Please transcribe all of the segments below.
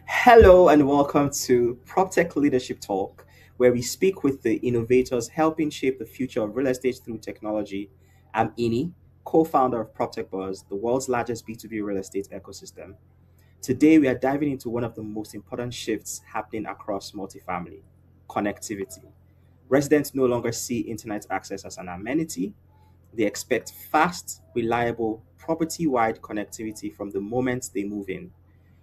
Hello and welcome to PropTech Leadership Talk, where we speak with the innovators helping shape the future of real estate through technology. I'm Ini, co-founder of PropTech Buzz, the world's largest B2B real estate ecosystem. Today, we are diving into one of the most important shifts happening across multifamily: connectivity. Residents no longer see internet access as an amenity. They expect fast, reliable, property-wide connectivity from the moment they move in.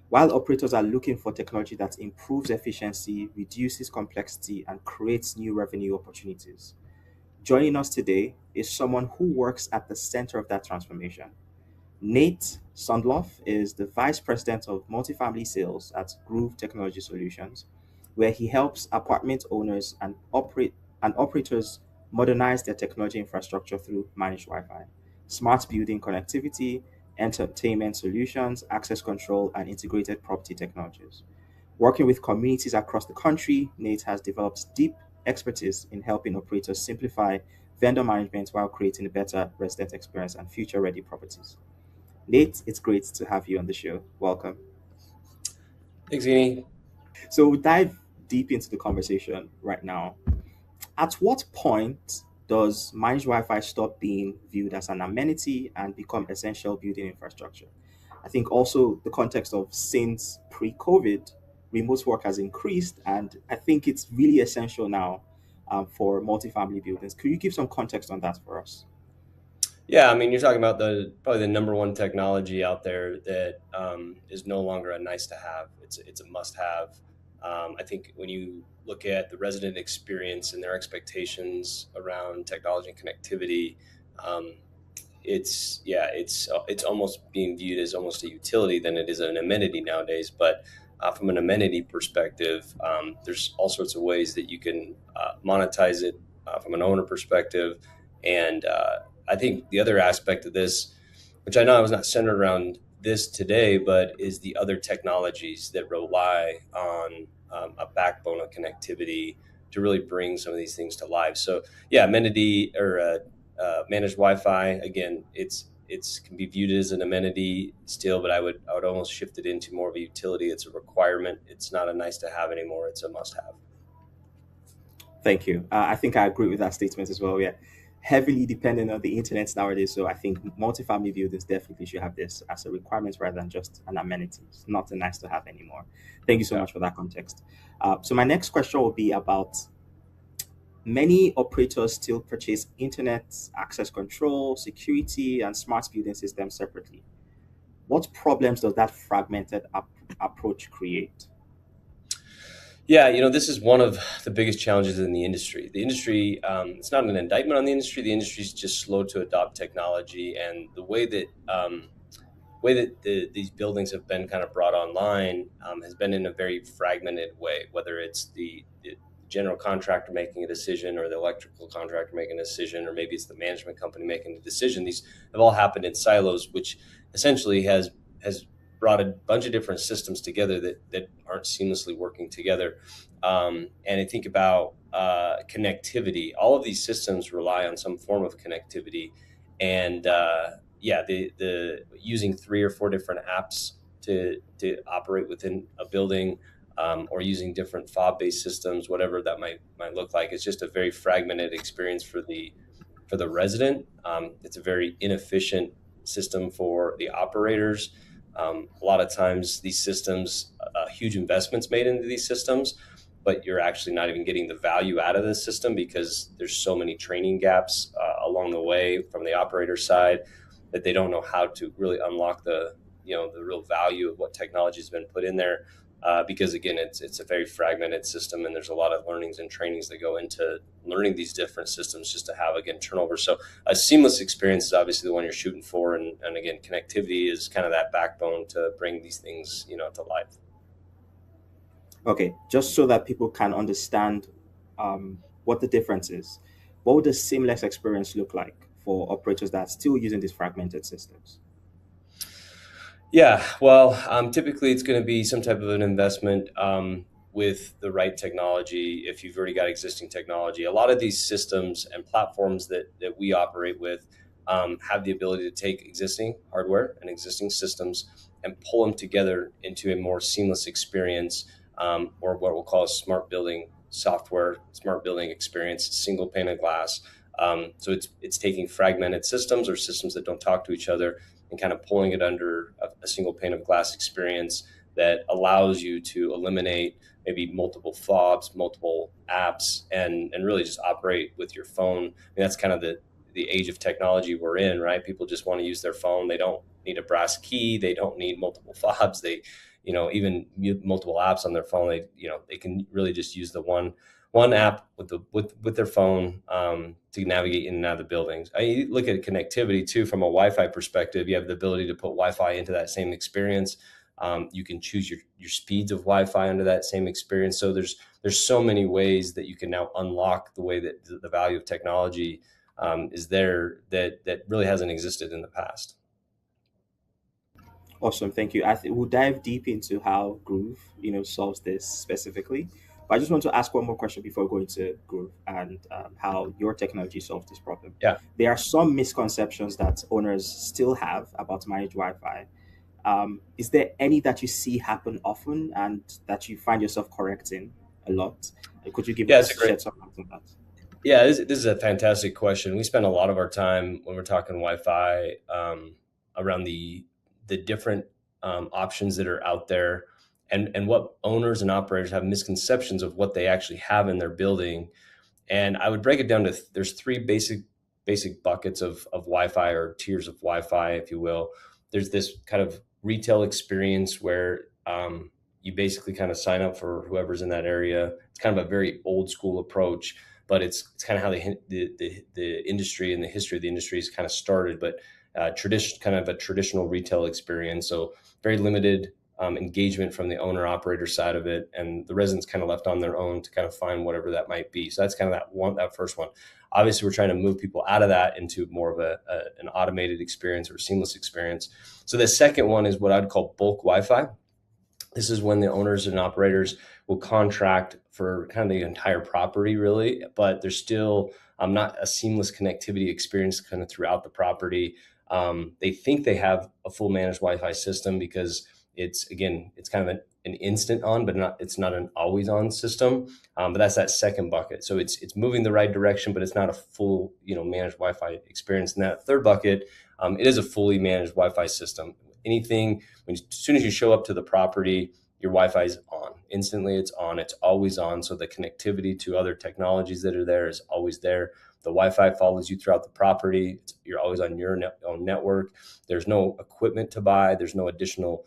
While operators are looking for technology that improves efficiency, reduces complexity, and creates new revenue opportunities. Joining us today is someone who works at the center of that transformation. Nate Sundloff is the Vice President of Multifamily Sales at Groove Technology Solutions, where he helps apartment owners and operators modernize their technology infrastructure through managed Wi-Fi, smart building connectivity, entertainment solutions, access control, and integrated property technologies. Working with communities across the country, Nate has developed deep expertise in helping operators simplify vendor management while creating a better resident experience and future-ready properties. Nate, it's great to have you on the show. Welcome. Thanks, Eni. So we'll dive deep into the conversation right now. At what point does managed Wi-Fi stop being viewed as an amenity and become essential building infrastructure? I think also the context of since pre-COVID, remote work has increased, and I think it's really essential now for multifamily buildings. Could you give some context on that for us? Yeah, I mean, you're talking about the probably the number one technology out there that is no longer a nice to have. It's a must have. I think when you look at the resident experience and their expectations around technology and connectivity, um, it's almost being viewed as almost a utility than it is an amenity nowadays. But from an amenity perspective, there's all sorts of ways that you can monetize it from an owner perspective, and I think the other aspect of this, which I know I was not centered around this today, but is the other technologies that rely on a backbone of connectivity to really bring some of these things to life. So yeah, amenity or managed Wi-Fi. Again, it's can be viewed as an amenity still, but I would almost shift it into more of a utility. It's a requirement. It's not a nice to have anymore. It's a must have. Thank you. I think I agree with that statement as well. We are heavily dependent on the internet nowadays, so I think multifamily buildings definitely should have this as a requirement rather than just an amenity. It's not a nice to have anymore. Thank you so Yeah. much for that context. So my next question will be about many operators still purchase internet access control, security, and smart building systems separately. What problems does that fragmented approach create? Yeah, this is one of the biggest challenges in the industry. The industry, it's not an indictment on the industry. The industry is just slow to adopt technology, and the way that these buildings have been kind of brought online has been in a very fragmented way. Whether it's the general contractor making a decision, or the electrical contractor making a decision, or maybe it's the management company making a decision. These have all happened in silos, which essentially has brought a bunch of different systems together that aren't seamlessly working together. And I think about connectivity. All of these systems rely on some form of connectivity, and yeah, the using three or four different apps to operate within a building, or using different fob-based systems, whatever that might look like. It's just a very fragmented experience for the resident. It's a very inefficient system for the operators. A lot of times, these systems, huge investments made into these systems, but you're actually not even getting the value out of the system because there's so many training gaps along the way from the operator side that they don't know how to really unlock the real value of what technology has been put in there, because again, it's a very fragmented system, and there's a lot of learnings and trainings that go into learning these different systems just to have again turnover. So a seamless experience is obviously the one you're shooting for, and again, connectivity is kind of that backbone to bring these things to life. Okay, just so that people can understand what the difference is. What would a seamless experience look like for operators that are still using these fragmented systems? Yeah, well, typically it's going to be some type of an investment with the right technology. If you've already got existing technology, a lot of these systems and platforms that we operate with have the ability to take existing hardware and existing systems and pull them together into a more seamless experience, or what we'll call a smart building software, smart building experience, single pane of glass. So it's taking fragmented systems or systems that don't talk to each other and kind of pulling it under a single pane of glass experience that allows you to eliminate maybe multiple fobs, multiple apps, and really just operate with your phone. I mean, that's kind of the age of technology we're in, right? People just want to use their phone. They don't need a brass key. They don't need multiple fobs. They, even multiple apps on their phone. They can really just use the one app with their phone to navigate in and out of the buildings. I look at connectivity too from a Wi-Fi perspective. You have the ability to put Wi-Fi into that same experience. You can choose your speeds of Wi-Fi under that same experience. So there's so many ways that you can now unlock the way that the value of technology is there that really hasn't existed in the past. Awesome, thank you. I think we'll dive deep into how Groove, solves this specifically. But I just want to ask one more question before going to Groove and how your technology solves this problem. Yeah. There are some misconceptions that owners still have about managed Wi-Fi. Is there any that you see happen often and that you find yourself correcting a lot? Could you Yeah, it's a great. shed some light on that? Yeah, this is a fantastic question. We spend a lot of our time when we're talking Wi-Fi around the different options that are out there, and what owners and operators have misconceptions of what they actually have in their building. And I would break it down to there's three basic buckets of Wi-Fi, or tiers of Wi-Fi, if you will. There's this kind of retail experience where you basically kind of sign up for whoever's in that area. It's kind of a very old school approach, but it's kind of how the industry and the history of the industry is kind of started. But kind of a traditional retail experience. So very limited engagement from the owner operator side of it, and the residents kind of left on their own to kind of find whatever that might be. So that's kind of that first one. Obviously, we're trying to move people out of that into more of an automated experience or seamless experience. So the second one is what I'd call bulk Wi-Fi. This is when the owners and operators will contract for kind of the entire property, really, but there's still not a seamless connectivity experience kind of throughout the property. They think they have a full managed Wi-Fi system because it's kind of an instant on, but it's not an always on system. But that's that second bucket. So it's moving the right direction, but it's not a full, managed Wi-Fi experience. And that third bucket, it is a fully managed Wi-Fi system. As soon as you show up to the property, your Wi-Fi is on. Instantly, it's on. It's always on. So the connectivity to other technologies that are there is always there. The Wi-Fi follows you throughout the property. You're always on your own network. There's no equipment to buy. There's no additional,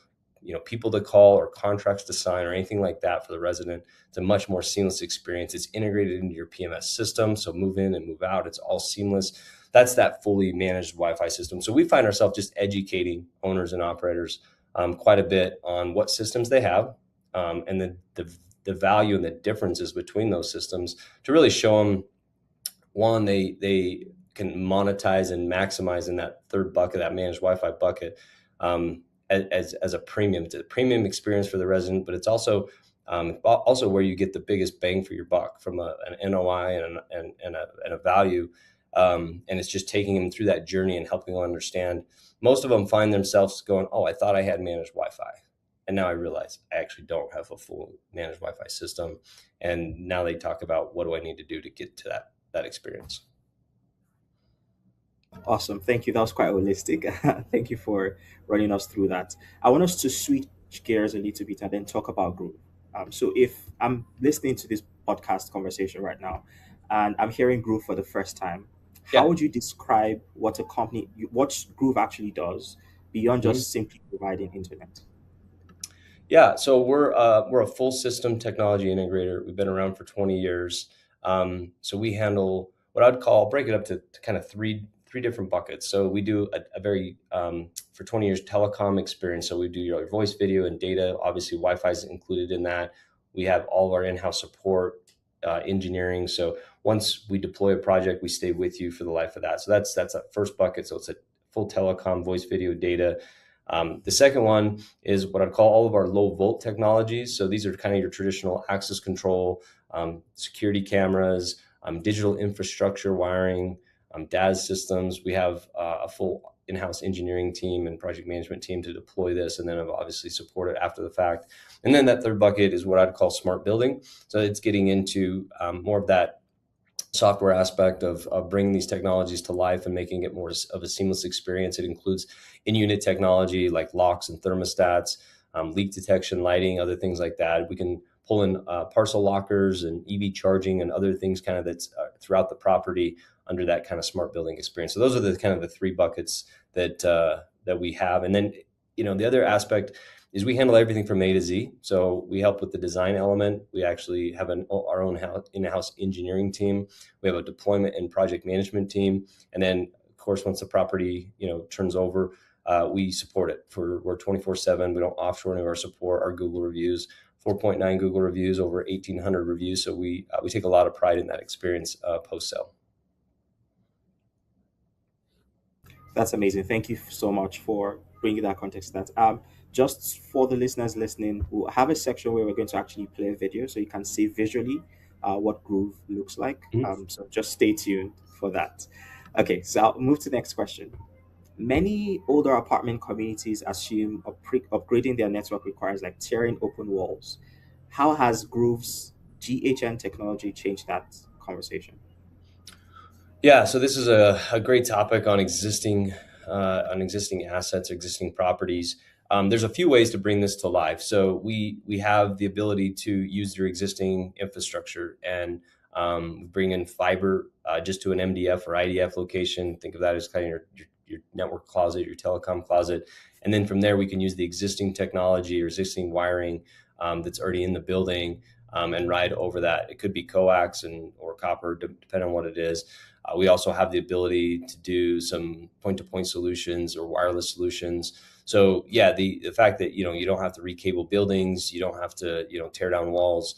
people to call or contracts to sign or anything like that for the resident. It's a much more seamless experience. It's integrated into your PMS system. So move in and move out. It's all seamless. That's that fully managed Wi-Fi system. So we find ourselves just educating owners and operators quite a bit on what systems they have, and the value and the differences between those systems to really show them, one, they can monetize and maximize in that third bucket, that managed Wi-Fi bucket, as a premium. It's a premium experience for the resident, but it's also where you get the biggest bang for your buck from an NOI and a value. And it's just taking them through that journey and helping them understand. Most of them find themselves going, "Oh, I thought I had managed Wi-Fi, and now I realize I actually don't have a full managed Wi-Fi system." And now they talk about, what do I need to do to get to that experience? Awesome. Thank you. That was quite holistic. Thank you for running us through that. I want us to switch gears a little bit and then talk about Groove. So if I'm listening to this podcast conversation right now and I'm hearing Groove for the first time, how Yeah. would you describe what Groove actually does beyond Mhm. just simply providing internet? Yeah, so we're a full system technology integrator. We've been around for 20 years. So we handle what I'd call, break it up to kind of three different buckets. So we do a very for 20 years telecom experience. So we do your voice, video, and data. Obviously, Wi-Fi is included in that. We have all of our in-house support, engineering. So once we deploy a project, we stay with you for the life of that. So that's that first bucket. So it's a full telecom, voice, video, data. The second one is what I'd call all of our low volt technologies. So these are kind of your traditional access control, security cameras, digital infrastructure wiring, DAS systems. We have a full in-house engineering team and project management team to deploy this, and then I've obviously supported after the fact. And then that third bucket is what I'd call smart building. So it's getting into more of that software aspect of bringing these technologies to life and making it more of a seamless experience. It includes in-unit technology like locks and thermostats, leak detection, lighting, other things like that. We can pull in parcel lockers and EV charging and other things kind of that's throughout the property under that kind of smart building experience. So those are the kind of the three buckets that we have. And then, the other aspect is we handle everything from A to Z. So we help with the design element. We actually have our own in-house engineering team. We have a deployment and project management team. And then, of course, once the property, turns over, we support it. We're 24/7. We don't offshore any of our support. Our Google reviews, 4.9 Google reviews, over 1,800 reviews. So we take a lot of pride in that experience post-sale. That's amazing. Thank you so much for bringing that context to that. Just for the listeners listening, we'll have a section where we're going to actually play a video so you can see visually what Groove looks like. So just stay tuned for that. Okay, so I'll move to the next question. Many older apartment communities assume upgrading their network requires like tearing open walls. How has Groove's GHN technology changed that conversation? Yeah, so this is a great topic on existing assets, existing properties. There's a few ways to bring this to life. So we have the ability to use your existing infrastructure and bring in fiber just to an MDF or IDF location. Think of that as kind of your network closet, your telecom closet. And then from there, we can use the existing technology or existing wiring that's already in the building and ride over that. It could be coax or copper, depending on what it is. We also have the ability to do some point-to-point solutions or wireless solutions. So yeah, the fact that you don't have to recable buildings, you don't have to tear down walls,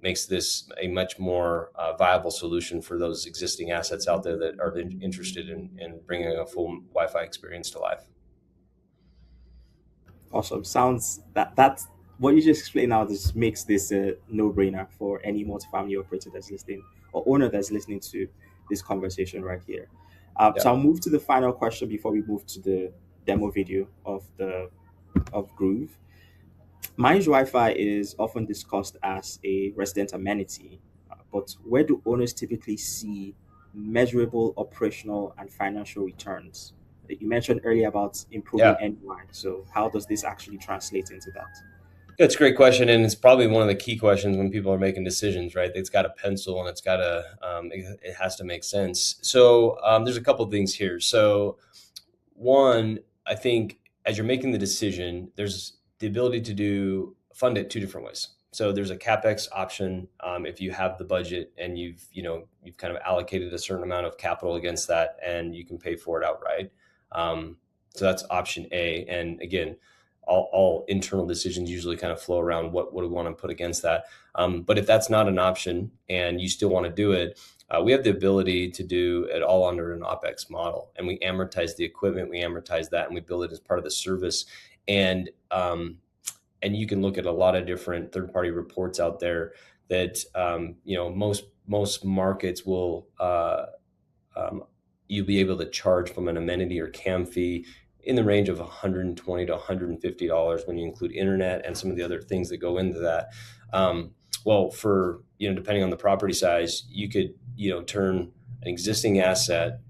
makes this a much more viable solution for those existing assets out there that are interested in bringing a full Wi-Fi experience to life. Awesome. Sounds that's what you just explained now just makes this a no-brainer for any multifamily operator that's listening or owner that's listening to this conversation right here. Yeah. So I'll move to the final question before we move to the demo video of Groove. Managed Wi-Fi is often discussed as a resident amenity, but where do owners typically see measurable operational and financial returns? You mentioned earlier about improving Yeah. NOI. So how does this actually translate into that? That's a great question, and it's probably one of the key questions when people are making decisions, right? It's got a pencil, and it has to make sense. So there's a couple of things here. So one, I think as you're making the decision, there's the ability to fund it two different ways. So there's a CapEx option if you have the budget and you've kind of allocated a certain amount of capital against that, and you can pay for it outright. So that's option A, and again, all internal decisions usually kind of flow around what do we want to put against that. But if that's not an option and you still want to do it, we have the ability to do it all under an OpEx model, and we amortize the equipment, we amortize that, and we bill it as part of the service. And you can look at a lot of different third-party reports out there that most markets will you'll be able to charge from an amenity or CAM fee in the range of $120 to $150 when you include internet and some of the other things that go into that. Well, for depending on the property size, you could turn an existing asset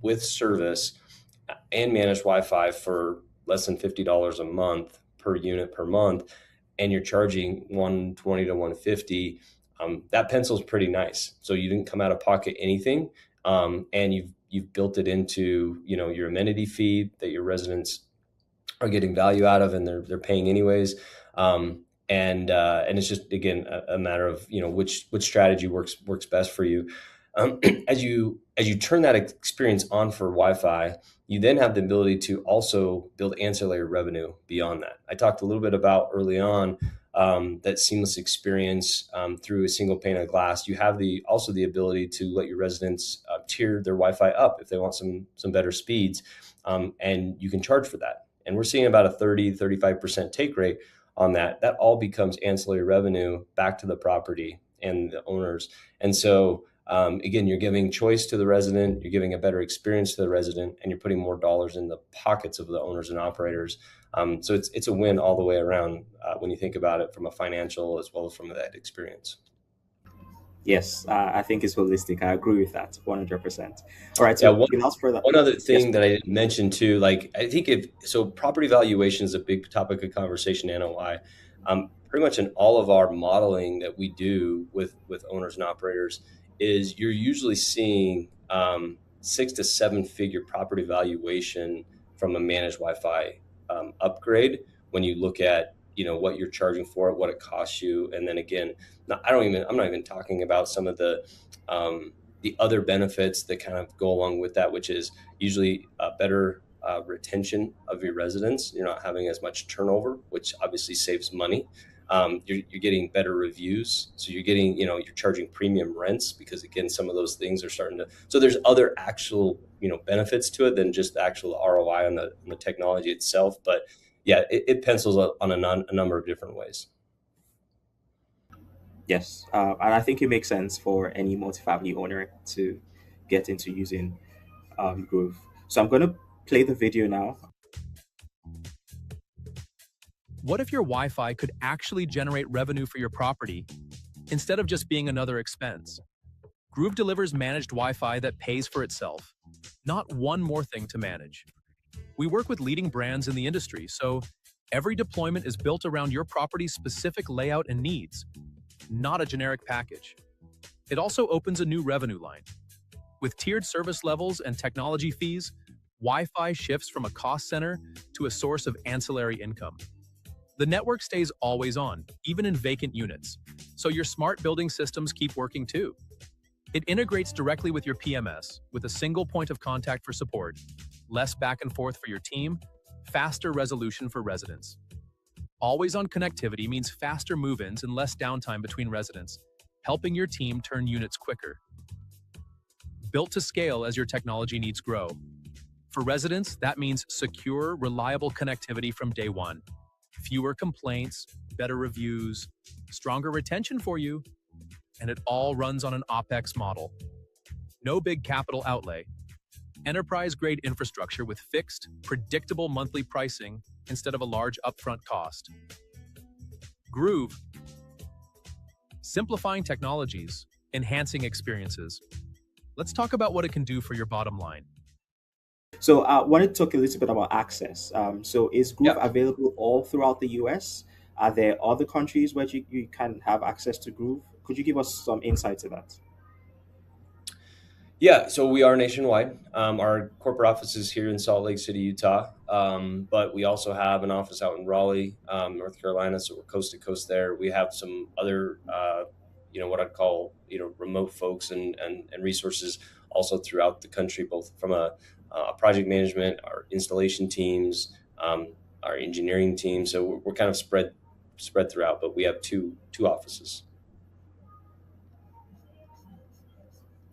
with service and managed Wi-Fi for less than $50 a month per unit per month, and you're charging $120 to $150. That pencil's pretty nice. So you didn't come out of pocket anything, and you've built it into your amenity fee that your residents are getting value out of, and they're paying anyways. And it's just again a matter of which strategy works best for you. As you turn that experience on for Wi-Fi, you then have the ability to also build ancillary revenue beyond that. I talked a little bit about early on that seamless experience through a single pane of glass. You have also the ability to let your residents tier their Wi-Fi up if they want some better speeds, and you can charge for that. And we're seeing about a 35% take rate on that. That all becomes ancillary revenue back to the property and the owners. And so Again, you're giving choice to the resident, you're giving a better experience to the resident, and you're putting more dollars in the pockets of the owners and operators. So it's a win all the way around when you think about it from a financial as well as from that experience. Yes, I think it's holistic. I agree with that 100%. All right, Yeah, so without further, one other yes, thing that I didn't mention too, like I think if so, property valuation is a big topic of conversation. NOI, pretty much in all of our modeling that we do with owners and operators, is you're usually seeing 6 to 7 figure property valuation from a managed Wi-Fi upgrade when you look at what you're charging for it, what it costs you, and then again, I'm not even talking about some of the other benefits that kind of go along with that, which is usually a better retention of your residents. You're not having as much turnover, which obviously saves money. You're getting better reviews, so you're getting you're charging premium rents because again some of those things are starting to. So there's other actual benefits to it than just the actual ROI on the technology itself. But yeah, it pencils on a number of different ways. yes, and I think it makes sense for any multifamily owner to get into using Groove. So I'm going to play the video now. What if your Wi-Fi could actually generate revenue for your property instead of just being another expense? Groove delivers managed Wi-Fi that pays for itself, not one more thing to manage. We work with leading brands in the industry, so every deployment is built around your property's specific layout and needs, not a generic package. It also opens a new revenue line. With tiered service levels and technology fees, Wi-Fi shifts from a cost center to a source of ancillary income. The network stays always on, even in vacant units, so your smart building systems keep working too. It integrates directly with your PMS with a single point of contact for support, less back and forth for your team, faster resolution for residents. Always-on connectivity means faster move-ins and less downtime between residents, helping your team turn units quicker. Built to scale as your technology needs grow. For residents, that means secure, reliable connectivity from day one. Fewer complaints, better reviews, stronger retention for you, and it all runs on an OpEx model. No big capital outlay. Enterprise-grade infrastructure with fixed, predictable monthly pricing instead of a large upfront cost. Groove. Simplifying technologies, enhancing experiences. Let's talk about what it can do for your bottom line. So I wanted to talk a little bit about access. So is Groove Yeah. available all throughout the US? Are there other countries where you can have access to Groove? Could you give us some insight to that? Yeah, so we are nationwide. Our corporate office is here in Salt Lake City, Utah, but we also have an office out in Raleigh, North Carolina. So we're coast to coast there. We have some other, what I'd call, remote folks and resources also throughout the country, both from a project management, our installation teams, our engineering team. So we're kind of spread throughout, but we have two offices.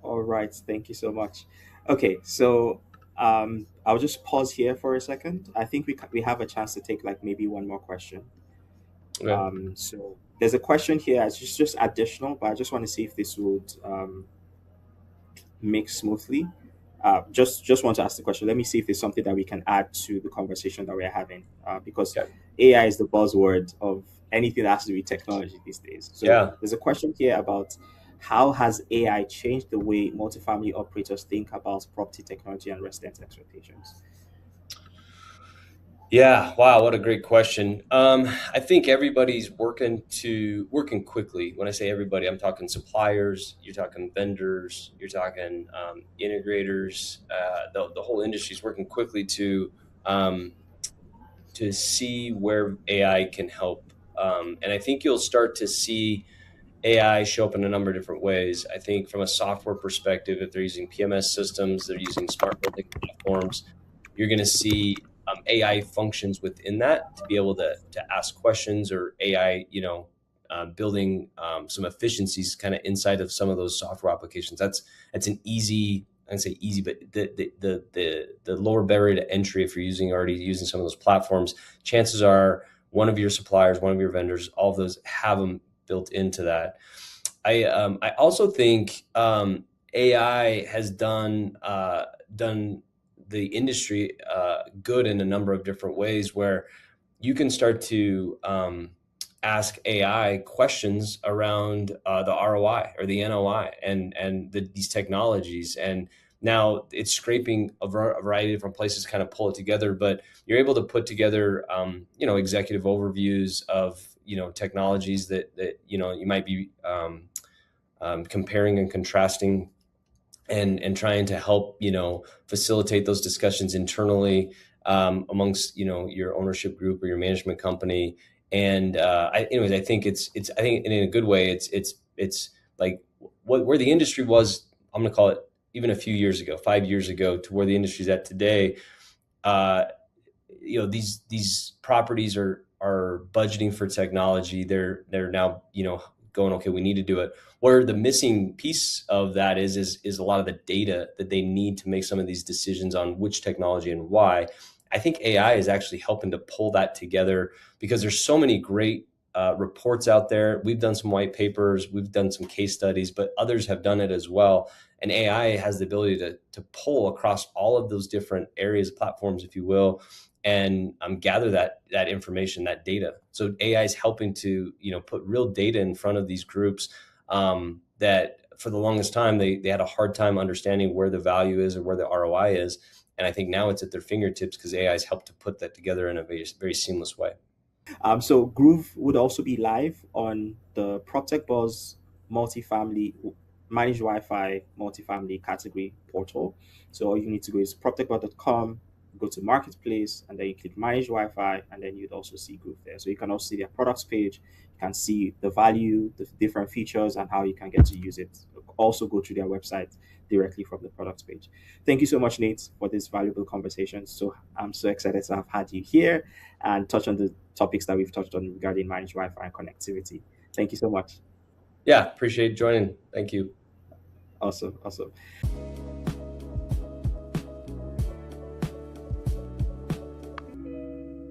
All right, thank you so much. Okay, so I'll just pause here for a second. I think we have a chance to take like maybe one more question. Okay. So there's a question here. It's just additional, but I just want to see if this would mix smoothly. Just want to ask the question. Let me see if there's something that we can add to the conversation that we're having, because Yeah. AI is the buzzword of anything that has to do with technology these days. So Yeah. there's a question here about how has AI changed the way multifamily operators think about property technology and resident expectations? Yeah, wow, what a great question. I think everybody's working quickly. When I say everybody, I'm talking suppliers, you're talking vendors, you're talking integrators. The whole industry is working quickly to see where AI can help. And I think you'll start to see AI show up in a number of different ways. I think from a software perspective, if they're using PMS systems, they're using smart building platforms, you're going to see AI functions within that to be able to ask questions or AI, building some efficiencies kind of inside of some of those software applications. That's an easy, I'd say easy, but the lower barrier to entry if you're already using some of those platforms, chances are one of your suppliers, one of your vendors, all of those have them built into that. I also think AI has done the industry good in a number of different ways, where you can start to ask AI questions around the ROI or the NOI and these technologies. And now it's scraping a variety of different places to kind of pull it together, but you're able to put together, executive overviews of, technologies that you might be comparing and contrasting, and trying to help facilitate those discussions internally amongst your ownership group or your management company. And I think I think in a good way, it's like where the industry was. I'm going to call it even a few years ago, 5 years ago, to where the industry's at today. Uh, these properties are budgeting for technology. They're now going, okay, we need to do it. Where the missing piece of that is a lot of the data that they need to make some of these decisions on which technology and why. I think AI is actually helping to pull that together, because there's so many great reports out there. We've done some white papers, we've done some case studies, but others have done it as well. And AI has the ability to pull across all of those different areas, platforms, if you will, and gather that information, that data. So AI is helping to put real data in front of these groups that for the longest time they had a hard time understanding where the value is or where the ROI is. And I think now it's at their fingertips, because AI has helped to put that together in a very, very seamless way. So Groove would also be live on the PropTech Buzz multifamily managed Wi-Fi multifamily category portal. So all you need to go is proptechbuzz.com, go to Marketplace, and then you click Manage Wi-Fi, and then you'd also see Groove there. So you can also see their products page, you can see the value, the different features, and how you can get to use it. Also go to their website directly from the products page. Thank you so much, Nate, for this valuable conversation. So I'm so excited to have had you here and touch on the topics that we've touched on regarding managed Wi-Fi and connectivity. Thank you so much. Yeah, appreciate joining. Thank you. Awesome.